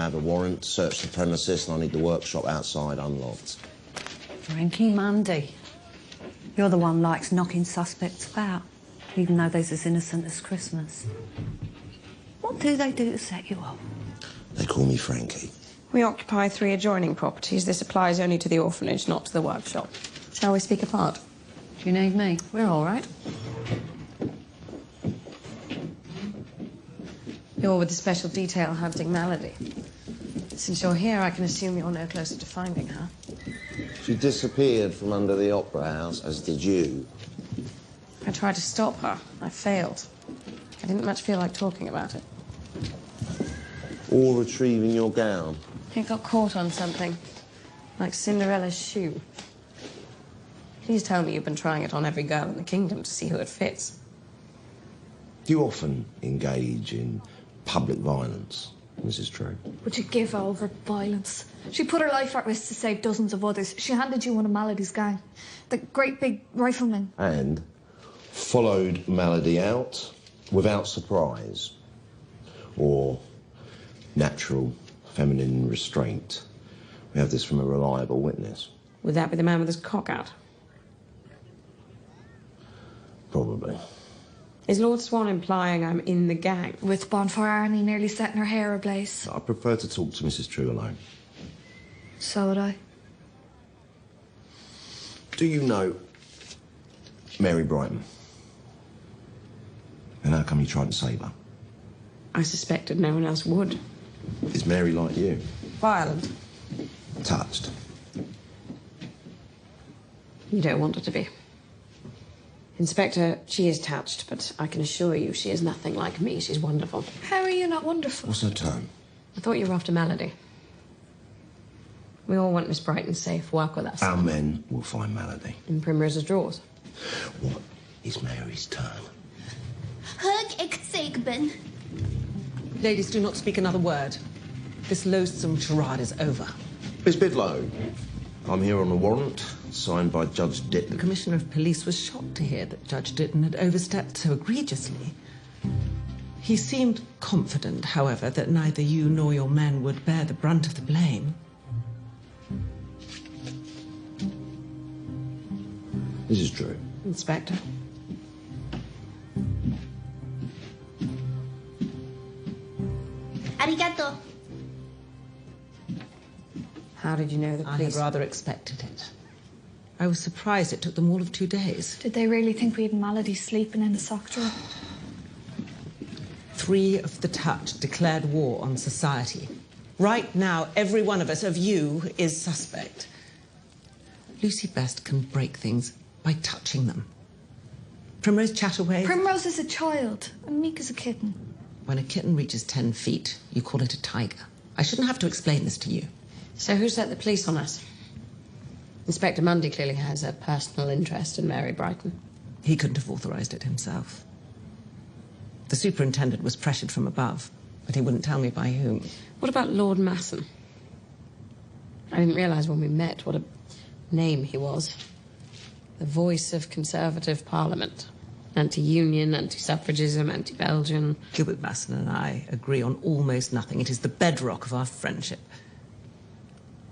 have a warrant to search the premises and I need the workshop outside unlocked. Frankie, Mandy, you're the one likes knocking suspects about, even though they're as innocent as Christmas. What do they do to set you up? They call me Frankie. We occupy 3 adjoining properties. This applies only to the orphanage, not to the workshop. Shall we speak apart? Do you need me? We're all right. You're with the special detail hunting Malady. Since you're here, I can assume you're no closer to finding her. She disappeared from under the opera house, as did you. I tried to stop her. I failed. I didn't much feel like talking about it. Or retrieving your gown. It got caught on something, like Cinderella's shoe. Please tell me you've been trying it on every girl in the kingdom to see who it fits. Do you often engage in public violence, Mrs. True? Would you give over violence? She put her life at risk to save dozens of others. She handed you one of Malady's gang, the great big rifleman. And followed Malady out without surprise or natural feminine restraint. We have this from a reliable witness. Would that be the man with his cock out? Probably. Is Lord Swan implying I'm in the gang? With Bonfire Arnie nearly setting her hair ablaze. I prefer to talk to Mrs. True alone. So would I. Do you know Mary Brighton? And how come you tried to save her? I suspected no one else would. Is Mary like you? Violent. Touched. You don't want her to be. Inspector, she is touched, but I can assure you she is nothing like me. She's wonderful. How are you not wonderful? What's her tone? I thought you were after Malady. We all want Miss Brighton safe. Work with us. Our men will find Malady. In Primrose's drawers. What is Mary's turn? Ladies, do not speak another word. This loathsome charade is over. Miss Bidlow, I'm here on a warrant signed by Judge The Ditton. Commissioner of Police was shocked to hear that Judge Ditton had overstepped so egregiously. He seemed confident, however, that neither you nor your men would bear the brunt of the blame. This is true. Inspector. Arigato. How did you know the I had police? rather expected it. I was surprised it took them all of 2 days. Did they really think we had Malady sleeping in the sock drawer? 3 of the touch declared war on society. Right now, every one of us, of you, is suspect. Lucy Best can break things by touching them. Primrose Chataway... Primrose is a child, and Meek is a kitten. When a kitten reaches 10 feet, you call it a tiger. I shouldn't have to explain this to you. So who set the police on us? Inspector Mundy clearly has a personal interest in Mary Brighton. He couldn't have authorized it himself. The superintendent was pressured from above, but he wouldn't tell me by whom. What about Lord Masson? I didn't realize when we met what a name he was. The voice of Conservative Parliament. Anti-union, anti-suffragism, anti-Belgian. Gilbert Masson and I agree on almost nothing. It is the bedrock of our friendship.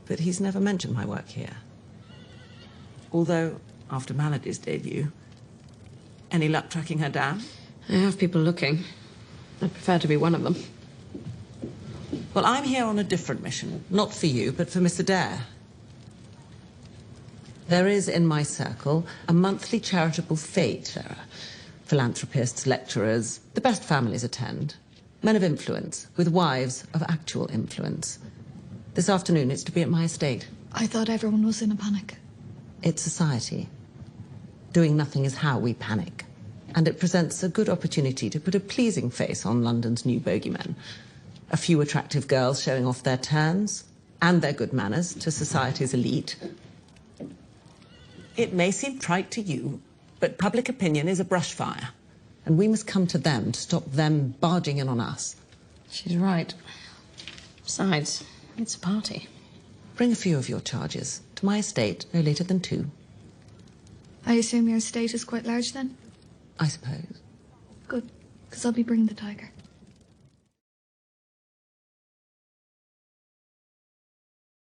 But he's never mentioned my work here. Although, after Malady's debut, any luck tracking her down? I have people looking. I'd prefer to be one of them. Well, I'm here on a different mission. Not for you, but for Miss Adair. There is, in my circle, a monthly charitable fete. There are philanthropists, lecturers, the best families attend. Men of influence, with wives of actual influence. This afternoon, it's to be at my estate. I thought everyone was in a panic. It's society. Doing nothing is how we panic. And it presents a good opportunity to put a pleasing face on London's new bogeymen. A few attractive girls showing off their turns and their good manners to society's elite. It may seem trite to you, but public opinion is a brush fire. And we must come to them to stop them barging in on us. She's right. Besides, it's a party. Bring a few of your charges to my estate no later than 2. I assume your estate is quite large then? I suppose. Good, because I'll be bringing the tiger.